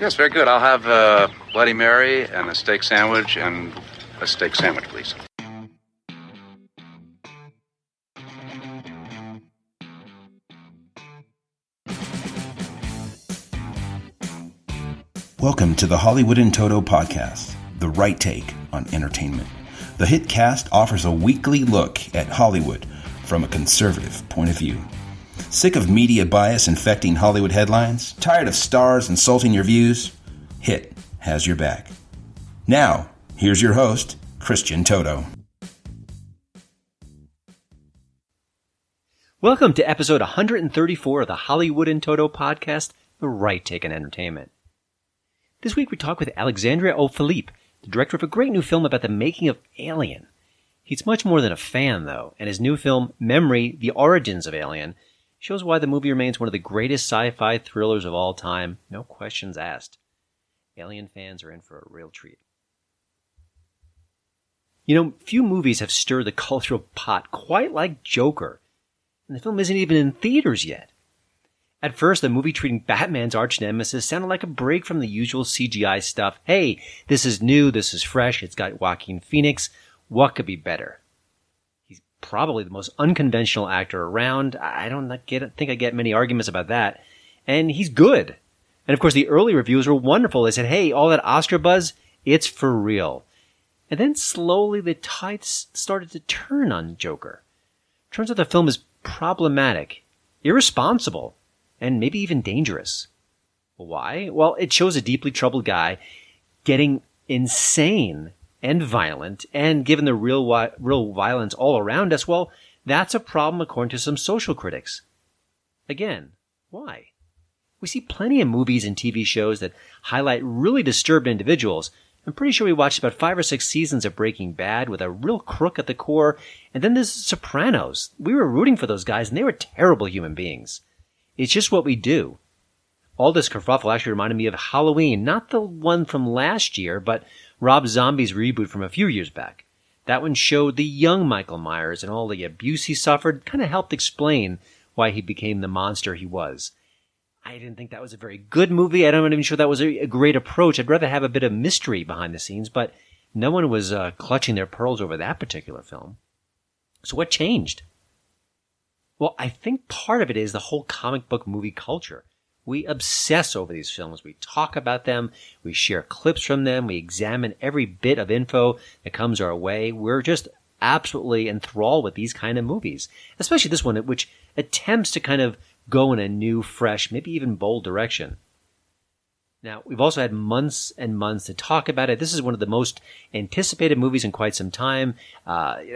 Yes, very good. I'll have a Bloody Mary and a steak sandwich and a steak sandwich, please. Welcome to the Hollywood in Toto podcast, the right take on entertainment. The HiT cast offers a weekly look at Hollywood from a conservative point of view. Sick of media bias infecting Hollywood headlines? Tired of stars insulting your views? HiT has your back. Now, here's your host, Christian Toto. Welcome to episode 134 of the Hollywood in Toto podcast, the right take on entertainment. This week we talk with Alexandre O. Philippe, the director of a great new film about the making of Alien. He's much more than a fan, though, and his new film, Memory, The Origins of Alien, shows why the movie remains one of the greatest sci-fi thrillers of all time, no questions asked. Alien fans are in for a real treat. You know, few movies have stirred the cultural pot quite like Joker, and the film isn't even in theaters yet. At first, the movie treating Batman's arch-nemesis sounded like a break from the usual CGI stuff. Hey, this is new, this is fresh, it's got Joaquin Phoenix. What could be better? He's probably the most unconventional actor around. I don't think I get many arguments about that. And he's good. And of course, the early reviews were wonderful. They said, hey, all that Oscar buzz, it's for real. And then slowly the tides started to turn on Joker. Turns out the film is problematic, irresponsible, and maybe even dangerous. Why? Well, it shows a deeply troubled guy getting insane and violent, and given the real violence all around us, well, that's a problem according to some social critics. Again, why? We see plenty of movies and TV shows that highlight really disturbed individuals. I'm pretty sure we watched about 5 or 6 seasons of Breaking Bad with a real crook at the core, and then there's Sopranos. We were rooting for those guys, and they were terrible human beings. It's just what we do. All this kerfuffle actually reminded me of Halloween, not the one from last year, but Rob Zombie's reboot from a few years back. That one showed the young Michael Myers and all the abuse he suffered, kind of helped explain why he became the monster he was. I didn't think that was a very good movie. I'm not even sure that was a great approach. I'd rather have a bit of mystery behind the scenes, but no one was clutching their pearls over that particular film. So what changed? Well, I think part of it is the whole comic book movie culture. We obsess over these films. We talk about them. We share clips from them. We examine every bit of info that comes our way. We're just absolutely enthralled with these kind of movies, especially this one, which attempts to kind of go in a new, fresh, maybe even bold direction. Now, we've also had months and months to talk about it. This is one of the most anticipated movies in quite some time.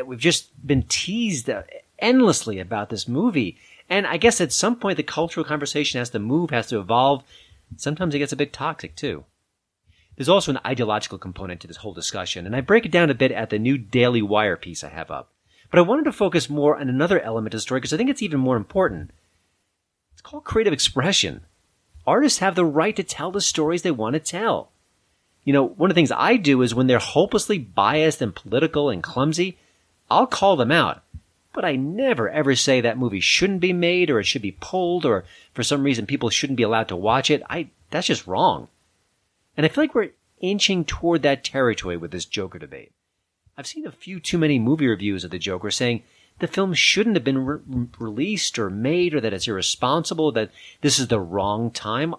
We've just been teased endlessly about this movie. And I guess at some point the cultural conversation has to move, has to evolve. Sometimes it gets a bit toxic too. There's also an ideological component to this whole discussion, and I break it down a bit at the new Daily Wire piece I have up. But I wanted to focus more on another element of the story because I think it's even more important. It's called creative expression. Artists have the right to tell the stories they want to tell. You know, one of the things I do is when they're hopelessly biased and political and clumsy, I'll call them out. But I never ever say that movie shouldn't be made or it should be pulled or for some reason people shouldn't be allowed to watch it. That's just wrong. And I feel like we're inching toward that territory with this Joker debate. I've seen a few too many movie reviews of the Joker saying the film shouldn't have been released or made or that it's irresponsible, that this is the wrong time.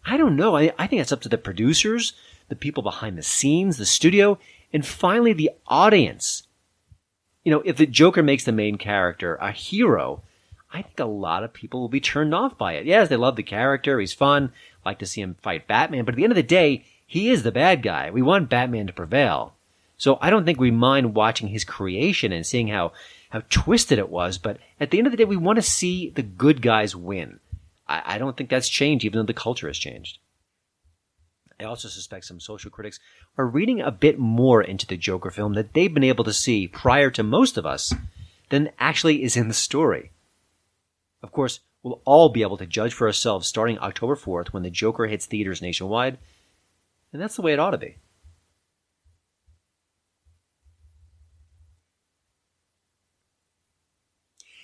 I don't know. I think that's up to the producers, the people behind the scenes, the studio, and finally the audience. You know, if the Joker makes the main character a hero, I think a lot of people will be turned off by it. Yes, they love the character. He's fun. Like to see him fight Batman. But at the end of the day, he is the bad guy. We want Batman to prevail. So I don't think we mind watching his creation and seeing how twisted it was. But at the end of the day, we want to see the good guys win. I don't think that's changed, even though the culture has changed. I also suspect some social critics are reading a bit more into the Joker film that they've been able to see prior to most of us than actually is in the story. Of course, we'll all be able to judge for ourselves starting October 4th when the Joker hits theaters nationwide, and that's the way it ought to be.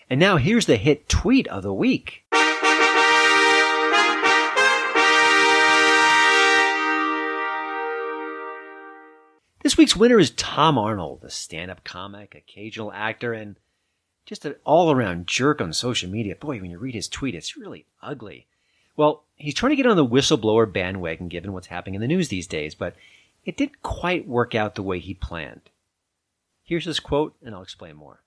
And now here's the HiT tweet of the week. This week's winner is Tom Arnold, a stand-up comic, occasional actor, and just an all-around jerk on social media. Boy, when you read his tweet, it's really ugly. Well, he's trying to get on the whistleblower bandwagon given what's happening in the news these days, but it didn't quite work out the way he planned. Here's his quote, and I'll explain more.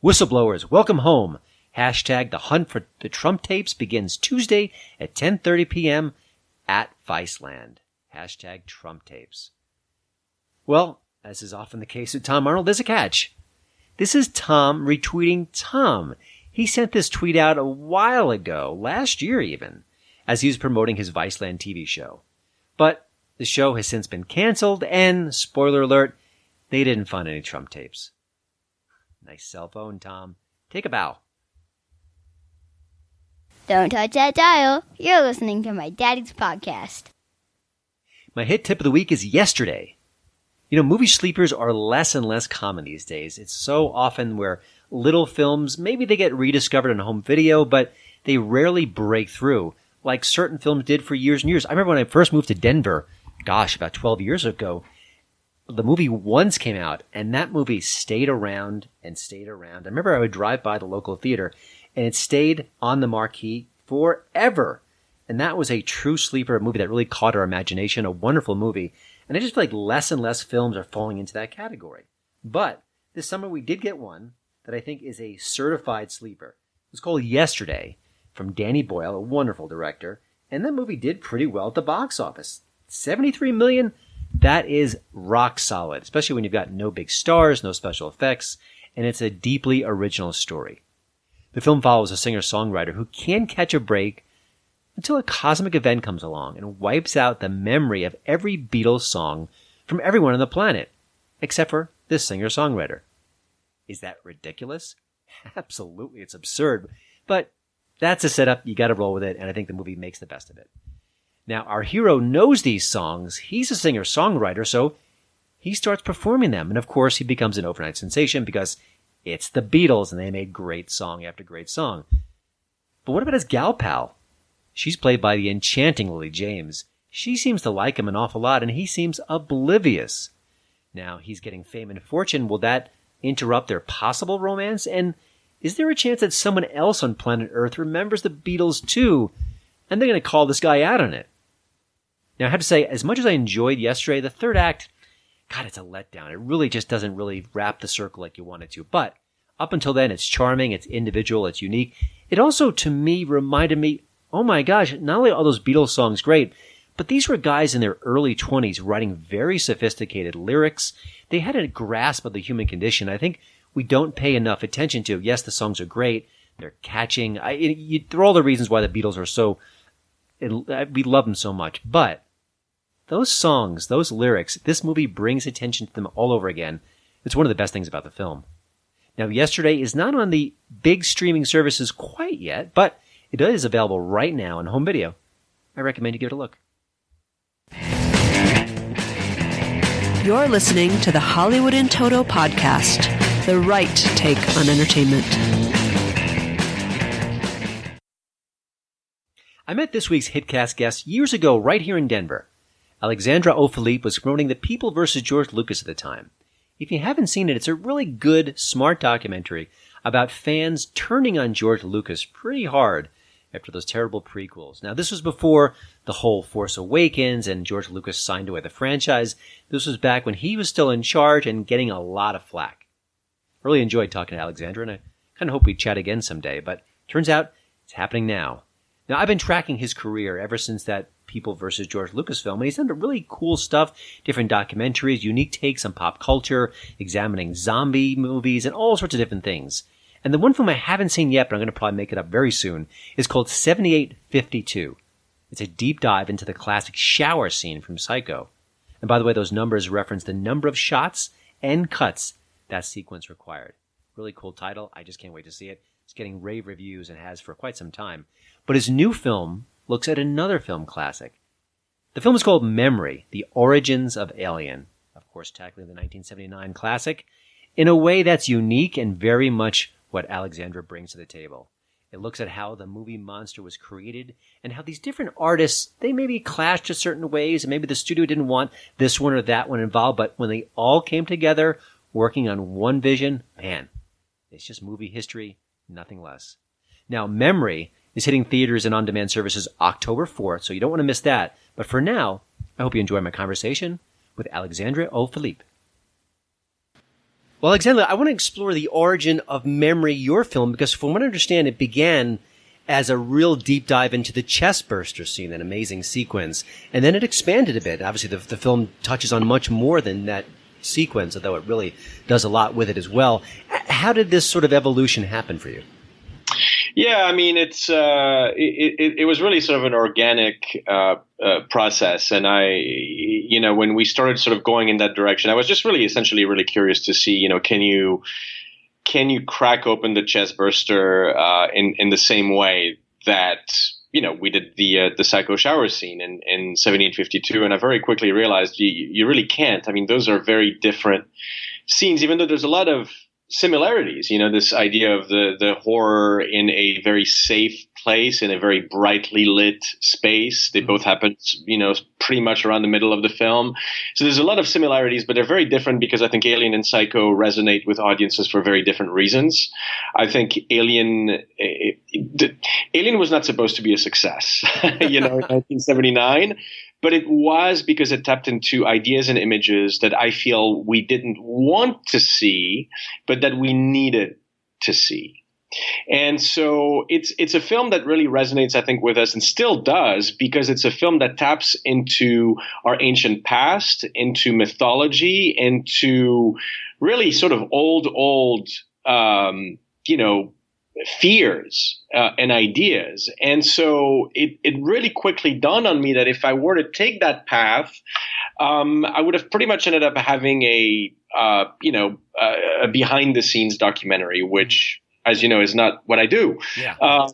Whistleblowers, welcome home. Hashtag the hunt for the Trump tapes begins Tuesday at 10:30 p.m. at Viceland. Hashtag Trump tapes. Well, as is often the case with Tom Arnold, there's a catch. This is Tom retweeting Tom. He sent this tweet out a while ago, last year even, as he was promoting his Viceland TV show. But the show has since been canceled, and, spoiler alert, they didn't find any Trump tapes. Nice cell phone, Tom. Take a bow. Don't touch that dial. You're listening to my daddy's podcast. My hit tip of the week is yesterday. You know, movie sleepers are less and less common these days. It's so often where little films, maybe they get rediscovered on home video, but they rarely break through, like certain films did for years and years. I remember when I first moved to Denver, about 12 years ago, the movie Once came out, and that movie stayed around and stayed around. I remember I would drive by the local theater, and it stayed on the marquee forever. And that was a true sleeper, a movie that really caught our imagination, a wonderful movie. And I just feel like less and less films are falling into that category. But this summer we did get one that I think is a certified sleeper. It was called Yesterday, from Danny Boyle, a wonderful director. And that movie did pretty well at the box office. $73 million, that is rock solid, especially when you've got no big stars, no special effects, and it's a deeply original story. The film follows a singer-songwriter who can't catch a break until a cosmic event comes along and wipes out the memory of every Beatles song from everyone on the planet, except for this singer-songwriter. Is that ridiculous? Absolutely, it's absurd. But that's a setup, you gotta roll with it, and I think the movie makes the best of it. Now, our hero knows these songs. He's a singer-songwriter, so he starts performing them. And of course, he becomes an overnight sensation because it's the Beatles, and they made great song after great song. But what about his gal pal? She's played by the enchanting Lily James. She seems to like him an awful lot, and he seems oblivious. Now, he's getting fame and fortune. Will that interrupt their possible romance? And is there a chance that someone else on planet Earth remembers the Beatles too, and they're going to call this guy out on it? Now, I have to say, as much as I enjoyed Yesterday, the third act, God, it's a letdown. It really just doesn't really wrap the circle like you want it to. But up until then, it's charming, it's individual, it's unique. It also, to me, reminded me, oh my gosh, not only are those Beatles songs great, but these were guys in their early 20s writing very sophisticated lyrics. They had a grasp of the human condition I think we don't pay enough attention to. Yes, the songs are great. They're catching. They're all the reasons why the Beatles are so, we love them so much. But those songs, those lyrics, this movie brings attention to them all over again. It's one of the best things about the film. Now, Yesterday is not on the big streaming services quite yet, but it is available right now on home video. I recommend you give it a look. You're listening to the Hollywood in Toto podcast, the right take on entertainment. I met this week's HitCast guest years ago right here in Denver. Alexandre O. Philippe was promoting The People vs. George Lucas at the time. If you haven't seen it, it's a really good, smart documentary about fans turning on George Lucas pretty hard after those terrible prequels. Now, this was before the whole Force Awakens and George Lucas signed away the franchise. This was back when he was still in charge and getting a lot of flack. Really enjoyed talking to Alexandre, and I kind of hope we'd chat again someday, but turns out it's happening now. Now, I've been tracking his career ever since that People vs. George Lucas film, and he's done really cool stuff, different documentaries, unique takes on pop culture, examining zombie movies, and all sorts of different things. And the one film I haven't seen yet, but I'm going to probably make it up very soon, is called 7852. It's a deep dive into the classic shower scene from Psycho. And by the way, those numbers reference the number of shots and cuts that sequence required. Really cool title. I just can't wait to see it. It's getting rave reviews and has for quite some time. But his new film looks at another film classic. The film is called Memory, The Origins of Alien. Of course, tackling the 1979 classic in a way that's unique and very much what Alexandre brings to the table. It looks at how the movie monster was created and how these different artists, they maybe clashed in certain ways, and maybe the studio didn't want this one or that one involved, but when they all came together working on one vision, man, it's just movie history, nothing less. Now, Memory is hitting theaters and on-demand services October 4th, so you don't want to miss that. But for now, I hope you enjoy my conversation with Alexandre O. Philippe. Well, Alexandre, I want to explore the origin of Memory, your film, because from what I understand, it began as a real deep dive into the chest burster scene, an amazing sequence. And then it expanded a bit. Obviously, the film touches on much more than that sequence, although it really does a lot with it as well. How did this sort of evolution happen for you? Yeah, I mean, it was really sort of an organic process, and when we started sort of going in that direction, I was just essentially really curious to see, can you crack open the chest burster in the same way that we did the psycho shower scene in 1752, and I very quickly realized you really can't. I mean, those are very different scenes, even though there's a lot of similarities, this idea of the horror in a very safe place, in a very brightly lit space. They both happen, pretty much around the middle of the film. So there's a lot of similarities, but they're very different because I think Alien and Psycho resonate with audiences for very different reasons. I think Alien was not supposed to be a success, in 1979. But it was because it tapped into ideas and images that I feel we didn't want to see, but that we needed to see. And so it's a film that really resonates, I think, with us, and still does, because it's a film that taps into our ancient past, into mythology, into really sort of old, fears and ideas. And so it really quickly dawned on me that if I were to take that path, I would have pretty much ended up having a behind the scenes documentary, which, as you know, is not what I do. Yeah.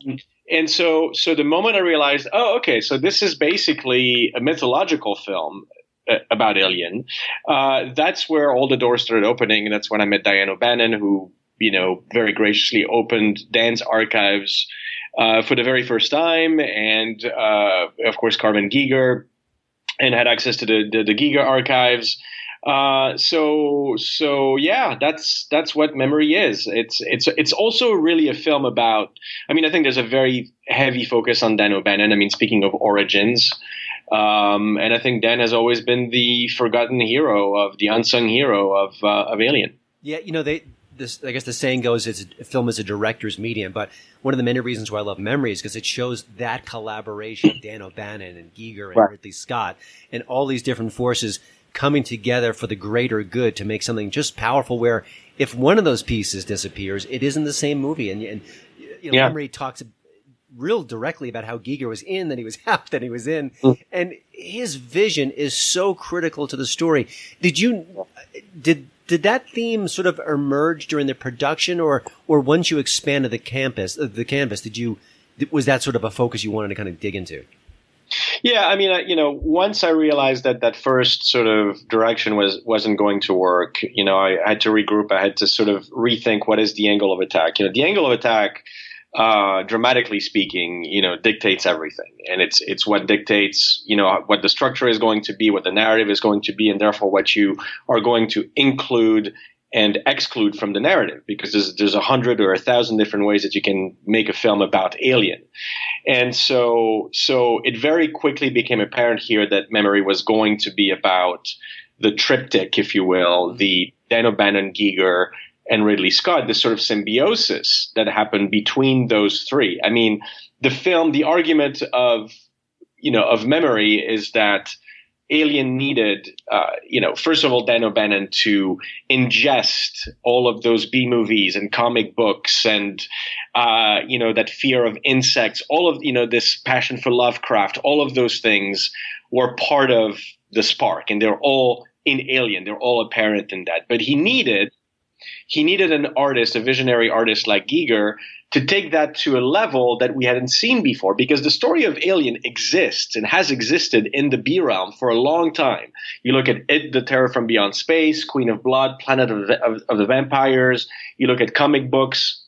And so the moment I realized, so this is basically a mythological film about Alien, that's where all the doors started opening. And that's when I met Diane O'Bannon, who very graciously opened Dan's archives for the very first time, and of course Carmen Giger, and had access to the Giger archives. So yeah, that's what Memory is. It's also really a film about. I mean, I think there's a very heavy focus on Dan O'Bannon. I mean, speaking of origins. And I think Dan has always been the forgotten hero, the unsung hero of Alien. Yeah, I guess the saying goes, a film is a director's medium, but one of the many reasons why I love Memory is because it shows that collaboration of Dan O'Bannon and Giger and Ridley Scott and all these different forces coming together for the greater good to make something just powerful, where if one of those pieces disappears, it isn't the same movie. And Memory talks real directly about how Giger was in, then he was out, then he was in. And his vision is so critical to the story. Did that theme sort of emerge during the production, or once you expanded the canvas, was that sort of a focus you wanted to kind of dig into? Yeah, I mean, once I realized that first sort of direction wasn't going to work, I had to regroup. I had to sort of rethink what is the angle of attack. The angle of attack, dramatically speaking, dictates everything, and it's what dictates, what the structure is going to be, what the narrative is going to be, and therefore what you are going to include and exclude from the narrative, because there's 100 or 1,000 different ways that you can make a film about Alien. And so it very quickly became apparent here that Memory was going to be about the triptych, if you will, the Dan O'Bannon, Giger, and Ridley Scott, this sort of symbiosis that happened between those three. I mean, the argument of Memory is that Alien needed, first of all, Dan O'Bannon to ingest all of those B movies and comic books and, that fear of insects, all of, this passion for Lovecraft, all of those things were part of the spark, and they're all in Alien. They're all apparent in that. But he needed an artist, a visionary artist like Giger, to take that to a level that we hadn't seen before, because the story of Alien exists and has existed in the B realm for a long time. You look at It, The Terror from Beyond Space, Queen of Blood, Planet of the Vampires. You look at comic books.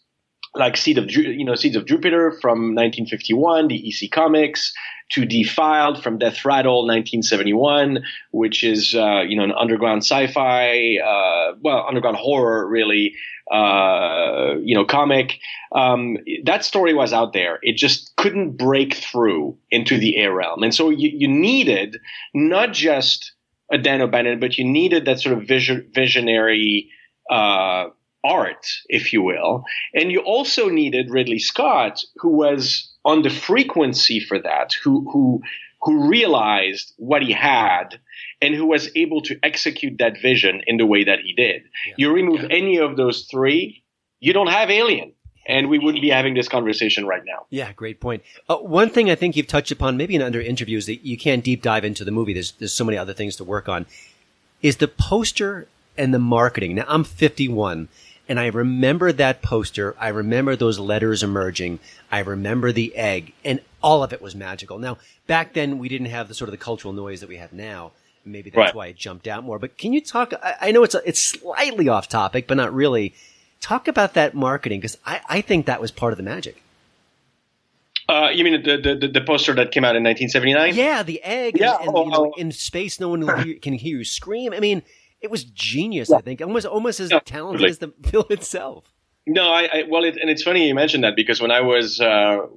like Seeds of Jupiter from 1951, the EC Comics, to Defied from Death Rattle 1971, which is an underground sci-fi, underground horror really, comic. That story was out there. It just couldn't break through into the air realm, and so you needed not just a Dan O'Bannon, but you needed that sort of visionary art, if you will. And you also needed Ridley Scott, who was on the frequency for that, who realized what he had and who was able to execute that vision in the way that he did. Yeah. You remove any of those three, you don't have Alien. And we wouldn't be having this conversation right now. Yeah, great point. One thing I think you've touched upon, maybe in other interviews, that you can't deep dive into the movie. There's so many other things to work on, is the poster and the marketing. Now, I'm 51. And I remember that poster. I remember those letters emerging. I remember the egg, and all of it was magical. Now, back then, we didn't have the sort of the cultural noise that we have now. Maybe that's why it jumped out more. But can you talk? I know it's slightly off topic, but not really. Talk about that marketing, because I think that was part of the magic. You mean the poster that came out in 1979? Yeah, the egg. Yeah, in space, no one can hear you scream. I mean, it was genius, I think, almost as talented as the film itself. No, it's funny you mentioned that, because when I was a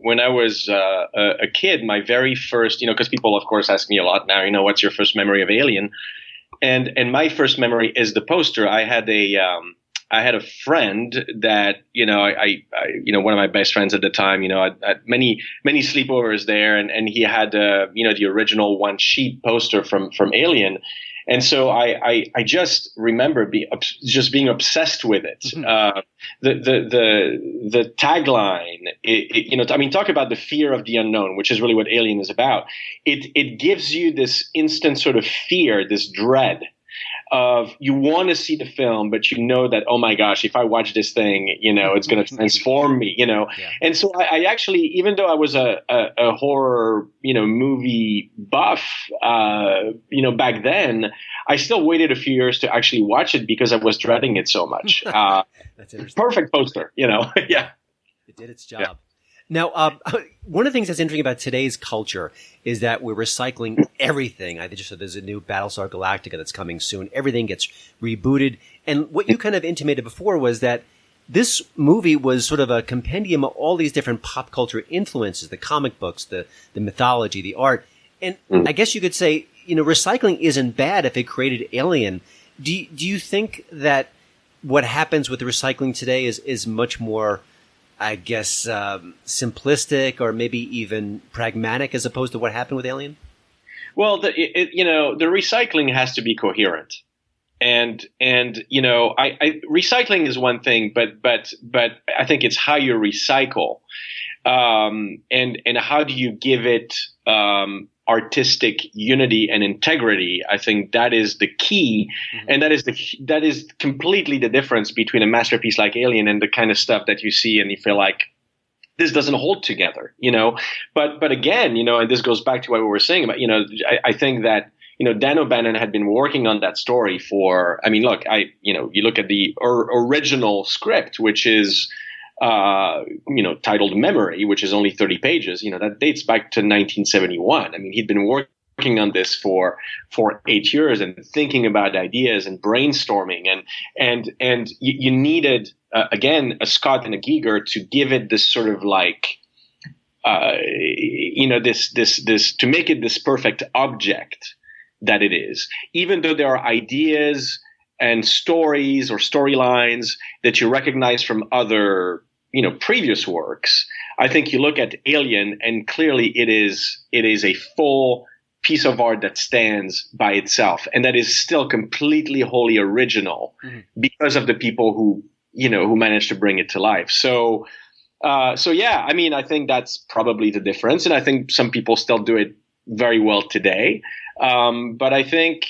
kid, my very first, because people of course ask me a lot now, what's your first memory of Alien, and my first memory is the poster. I had a friend that one of my best friends at the time. I had many sleepovers there, and he had the original one sheet poster from Alien. And so I just remember being obsessed with it. The tagline, talk about the fear of the unknown, which is really what Alien is about. It gives you this instant sort of fear, this dread of, you want to see the film, but you know that, oh my gosh, if I watch this thing, it's going to transform me, Yeah. And so I actually, even though I was a horror, movie buff, back then, I still waited a few years to actually watch it because I was dreading it so much. That's interesting. Perfect poster, Yeah. It did its job. Yeah. Now, one of the things that's interesting about today's culture is that we're recycling everything. I just said there's a new Battlestar Galactica that's coming soon. Everything gets rebooted. And what you kind of intimated before was that this movie was sort of a compendium of all these different pop culture influences, the comic books, the mythology, the art. And I guess you could say, recycling isn't bad if it created Alien. Do you think that what happens with the recycling today is much more, I guess, simplistic or maybe even pragmatic as opposed to what happened with Alien? Well, the recycling has to be coherent, and recycling is one thing, but I think it's how you recycle, and how do you give it artistic unity and integrity. I think that is the key, and that is completely the difference between a masterpiece like Alien and the kind of stuff that you see and you feel like this doesn't hold together, But again, and this goes back to what we were saying about, I think that Dan O'Bannon had been working on that story for. I mean, look, you look at the original script, which is titled Memory, which is only 30 pages, that dates back to 1971. I mean, he'd been working on this for 8 years and thinking about ideas and brainstorming, and you needed, again, a Scott and a Giger to give it this sort of like, this to make it this perfect object that it is, even though there are ideas and stories or storylines that you recognize from other, previous works. I think you look at Alien, and clearly it is a full piece of art that stands by itself, and that is still completely wholly original because of the people who managed to bring it to life. So yeah, I mean, I think that's probably the difference, and I think some people still do it very well today. But I think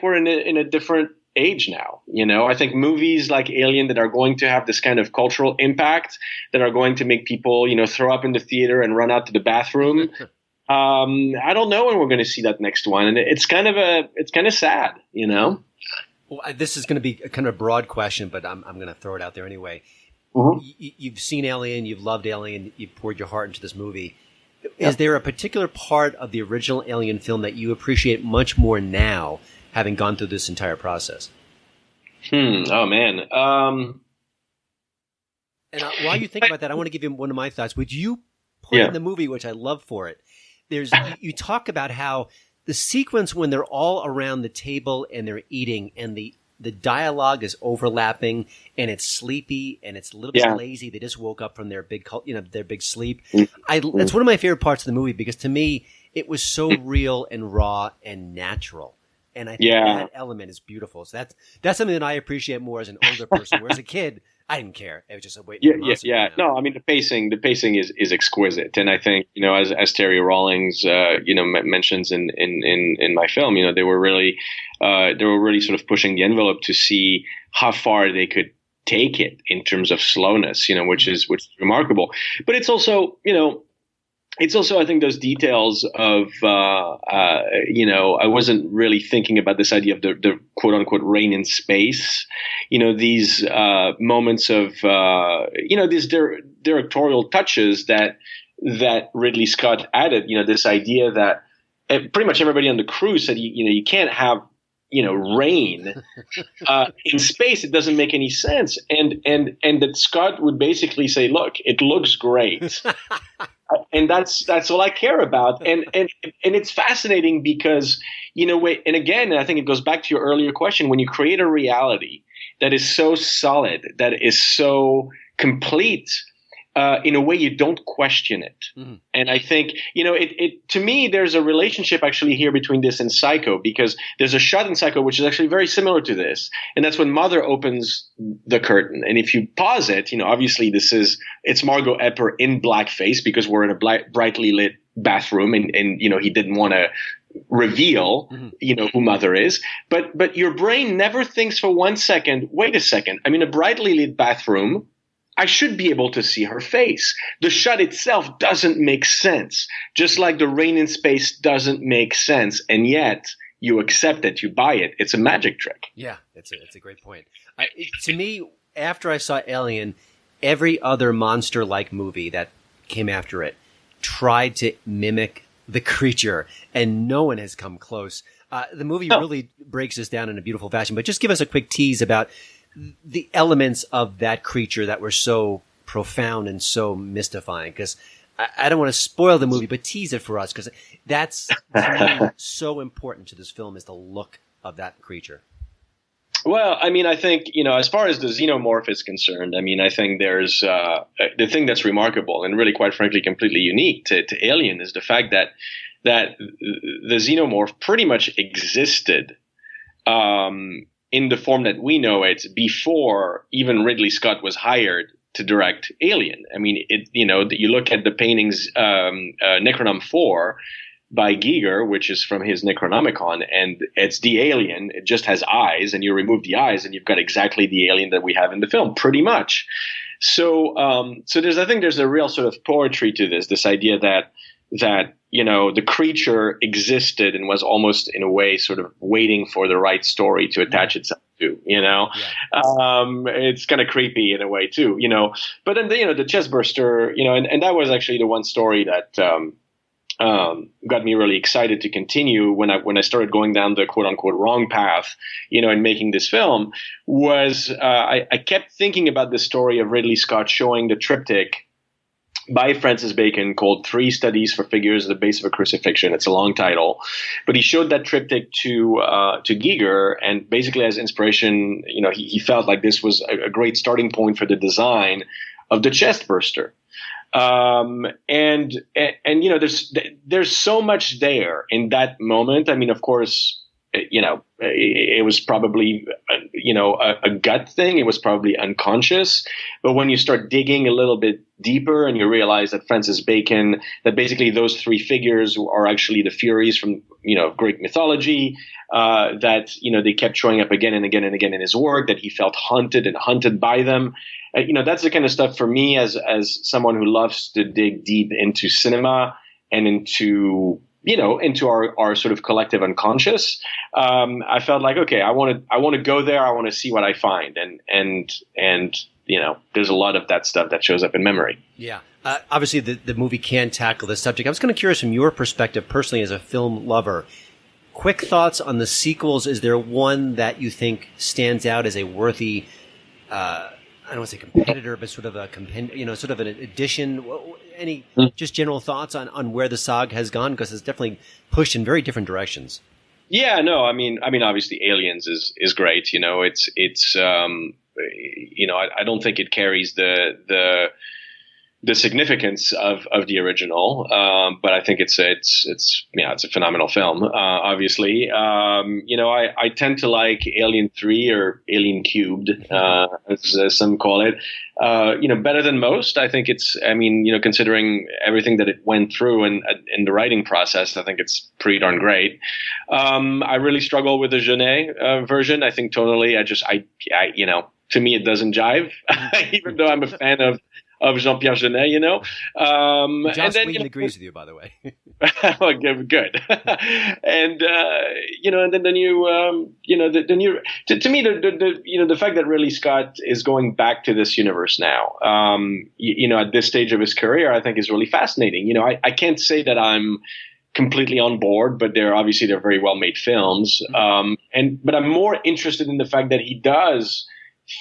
we're in a different age now. I think movies like Alien that are going to have this kind of cultural impact, that are going to make people, throw up in the theater and run out to the bathroom. I don't know when we're going to see that next one, and it's kind of sad. Well, this is going to be kind of a broad question, but I'm going to throw it out there anyway. you've seen Alien, you've loved Alien, you've poured your heart into this movie. Is there a particular part of the original Alien film that you appreciate much more now, having gone through this entire process? Oh, man. And while you think about that, I want to give you one of my thoughts. Would you put in the movie, which I love for it, you talk about how the sequence when they're all around the table and they're eating and the dialogue is overlapping and it's sleepy and it's a little bit lazy. They just woke up from their big sleep. It's one of my favorite parts of the movie because to me, it was so real and raw and natural. And I think that element is beautiful. So that's something that I appreciate more as an older person. Whereas a kid, I didn't care. It was just a wait. No, I mean the pacing is exquisite, and I think as Terry Rawlings mentions in my film, they were really sort of pushing the envelope to see how far they could take it in terms of slowness, which is remarkable. But it's also I think those details of, I wasn't really thinking about this idea of the quote unquote rain in space, these moments of, these directorial touches that Ridley Scott added, this idea that pretty much everybody on the crew said, you can't have, rain in space. It doesn't make any sense. And that Scott would basically say, look, it looks great. And that's all I care about. And it's fascinating because, and again, I think it goes back to your earlier question, when you create a reality that is so solid, that is so complete, in a way you don't question it. Mm-hmm. And I think, to me, there's a relationship actually here between this and Psycho, because there's a shot in Psycho which is actually very similar to this. And that's when Mother opens the curtain. And if you pause it, obviously it's Margot Epper in blackface because we're in a brightly lit bathroom and he didn't want to reveal, who Mother is. But your brain never thinks for 1 second, wait a second, I'm in a brightly lit bathroom. I should be able to see her face. The shot itself doesn't make sense, just like the rain in space doesn't make sense. And yet you accept it, you buy it. It's a magic trick. Yeah, it's a great point. To me, after I saw Alien, every other monster-like movie that came after it tried to mimic the creature, and no one has come close. The movie really breaks this down in a beautiful fashion, but just give us a quick tease about the elements of that creature that were so profound and so mystifying, because I don't want to spoil the movie, but tease it for us, because that's to me so important to this film is the look of that creature. Well, I mean, I think, as far as the xenomorph is concerned, I mean, I think there's the thing that's remarkable and really, quite frankly, completely unique to Alien is the fact that the xenomorph pretty much existed in the form that we know it before even Ridley Scott was hired to direct Alien. I mean, you look at the paintings, Necronom 4 by Giger, which is from his Necronomicon, and it's the alien. It just has eyes, and you remove the eyes, and you've got exactly the alien that we have in the film, pretty much. So I think there's a real sort of poetry to this idea that the creature existed and was almost in a way sort of waiting for the right story to attach itself to, it's kind of creepy in a way too, but then the chest burster, and that was actually the one story that, got me really excited to continue when I started going down the quote unquote wrong path, in making this film was, I kept thinking about the story of Ridley Scott showing the triptych by Francis Bacon called 3 Studies for Figures at the Base of a Crucifixion. It's a long title, but he showed that triptych to Giger, and basically as inspiration, he felt like this was a great starting point for the design of the chest burster. And there's so much there in that moment. I mean, of course, it was probably, a gut thing. It was probably unconscious. But when you start digging a little bit deeper and you realize that Francis Bacon, that basically those 3 figures are actually the Furies from, Greek mythology, that, they kept showing up again and again and again in his work, that he felt haunted and hunted by them. That's the kind of stuff for me as someone who loves to dig deep into cinema and into our sort of collective unconscious. I felt like, okay, I want to go there. I want to see what I find. And there's a lot of that stuff that shows up in memory. Yeah. Obviously, the movie can tackle this subject. I was kind of curious from your perspective, personally, as a film lover. Quick thoughts on the sequels. Is there one that you think stands out as a worthy, I don't want to say competitor, but sort of a sort of an addition? Any just general thoughts on where the saga has gone? Because it's definitely pushed in very different directions. Yeah, no, I mean, obviously, Aliens is great. I don't think it carries the significance of the original, but I think it's a phenomenal film. Obviously, I tend to like Alien 3 or Alien Cubed, as some call it. Better than most. I think considering everything that it went through and in the writing process, I think it's pretty darn great. I really struggle with the Genet version. I think tonally, to me, it doesn't jive, even though I'm a fan of Jean-Pierre Genet, Joss Whedon agrees with you, by the way. Well, good. And and then to me, the fact that Ridley Scott is going back to this universe now, at this stage of his career, I think is really fascinating. I can't say that I'm completely on board, but they're very well made films. But I'm more interested in the fact that he does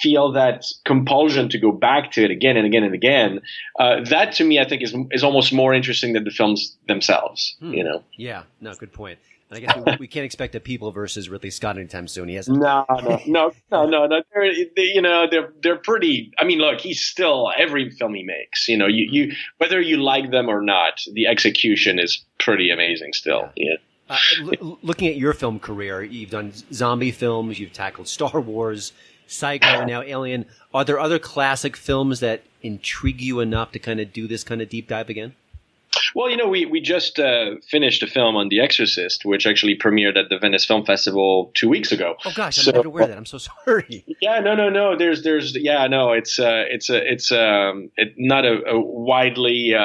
feel that compulsion to go back to it again and again and again. That to me, I think is almost more interesting than the films themselves. Yeah, no, good point. And I guess we can't expect a People versus Ridley Scott anytime soon. He hasn't. No. They're pretty. I mean, look, he's still every film he makes. You whether you like them or not, the execution is pretty amazing still. Yeah. Looking at your film career, you've done zombie films, you've tackled Star Wars, Psycho, now Alien. Are there other classic films that intrigue you enough to kind of do this kind of deep dive again? Well, we just finished a film on The Exorcist, which actually premiered at the Venice Film Festival 2 weeks ago. Oh gosh, I'm not aware of that. I'm so sorry. Yeah, no. It's not a widely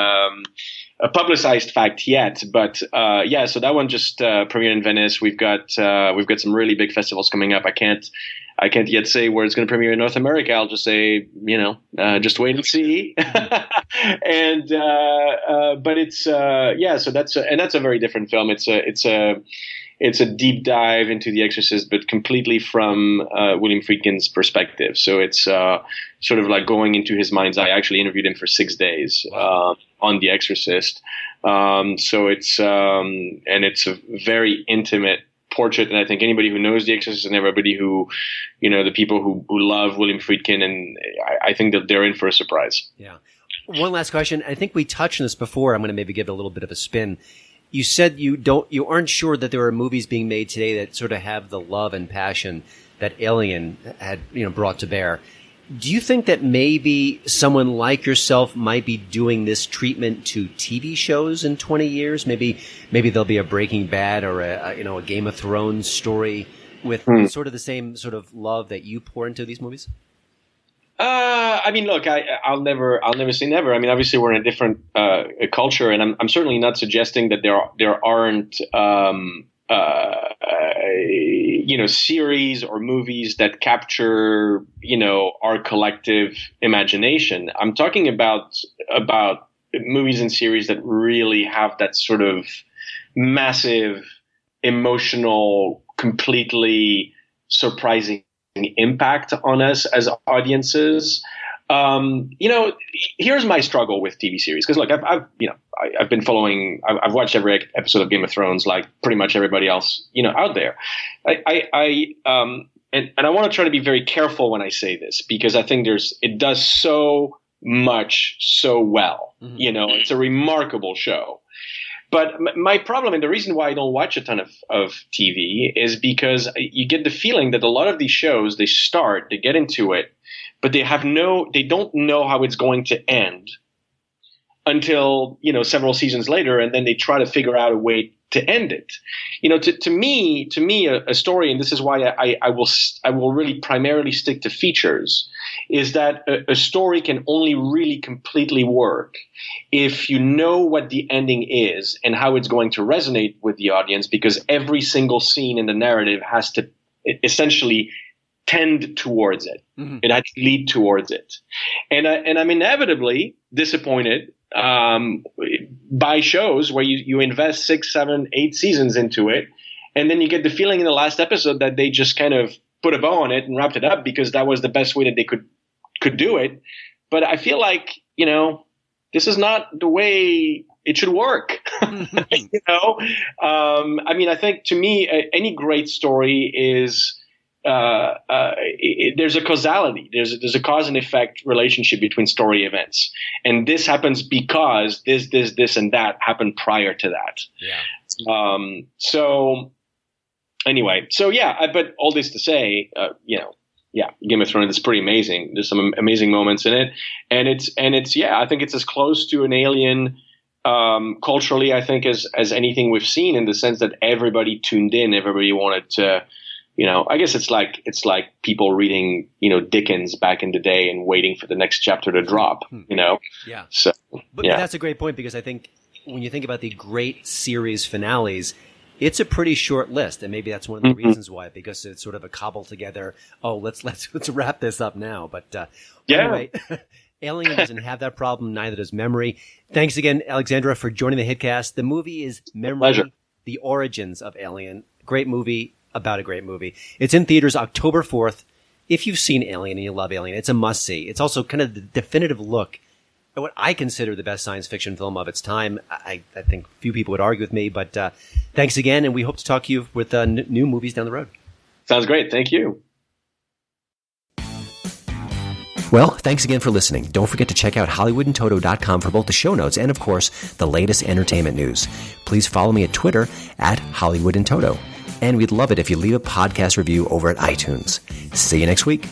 publicized fact yet, but so that one just premiered in Venice. We've got some really big festivals coming up. I can't yet say where it's going to premiere in North America. I'll just say, just wait and see. And but it's so that's a very different film. It's a deep dive into The Exorcist, but completely from William Friedkin's perspective. So it's sort of like going into his mind's eye. I actually interviewed him for 6 days on The Exorcist. So it's a very intimate portrait, and I think anybody who knows The Exorcist and everybody who, the people who love William Friedkin, and I think that they're in for a surprise. Yeah. One last question. I think we touched on this before. I'm going to maybe give it a little bit of a spin. You said you aren't sure that there are movies being made today that sort of have the love and passion that Alien had, brought to bear. Do you think that maybe someone like yourself might be doing this treatment to TV shows in 20 years? Maybe there'll be a Breaking Bad or a Game of Thrones story with sort of the same sort of love that you pour into these movies? Look, I'll never say never. I mean, obviously we're in a different culture, and I'm certainly not suggesting that there aren't series or movies that capture, our collective imagination. I'm talking about movies and series that really have that sort of massive, emotional, completely surprising impact on us as audiences. Here's my struggle with TV series, because look, I've been following. I've watched every episode of Game of Thrones, like pretty much everybody else, out there. And I want to try to be very careful when I say this, because I think it does so much so well. Mm-hmm. It's a remarkable show. But my problem, and the reason why I don't watch a ton of TV, is because you get the feeling that a lot of these shows, they get into it, but they don't know how it's going to end until, several seasons later, and then they try to figure out a way to end it. To me, a story, and this is why I will really primarily stick to features, is that a story can only really completely work if you know what the ending is and how it's going to resonate with the audience, because every single scene in the narrative has to essentially tend towards it. It had to lead towards it. And I'm inevitably disappointed by shows where you invest 6, 7, 8 seasons into it, and then you get the feeling in the last episode that they just kind of put a bow on it and wrapped it up because that was the best way that they could do it. But I feel like, this is not the way it should work. I mean, I think to me, any great story is there's a causality. There's a cause and effect relationship between story events, and this happens because this and that happened prior to that. Yeah. So anyway, but all this to say, Game of Thrones is pretty amazing. There's some amazing moments in it, and it's I think it's as close to an Alien culturally, I think, as anything we've seen, in the sense that everybody tuned in, everybody wanted to. I guess it's like people reading, Dickens back in the day and waiting for the next chapter to drop, Yeah. So, but that's a great point, because I think when you think about the great series finales, it's a pretty short list, and maybe that's one of the reasons why, because it's sort of a cobbled together. Oh, let's wrap this up now. But anyway, Alien doesn't have that problem. Neither does Memory. Thanks again, Alexandra, for joining the HitCast. The movie is Memory: Pleasure. The Origins of Alien. Great movie about a great movie. It's in theaters October 4th. If you've seen Alien and you love Alien, it's a must-see. It's also kind of the definitive look at what I consider the best science fiction film of its time. I think few people would argue with me, but thanks again, and we hope to talk to you with new movies down the road. Sounds great. Thank you. Well, thanks again for listening. Don't forget to check out HollywoodandToto.com for both the show notes and, of course, the latest entertainment news. Please follow me at Twitter at HollywoodandToto. And we'd love it if you leave a podcast review over at iTunes. See you next week.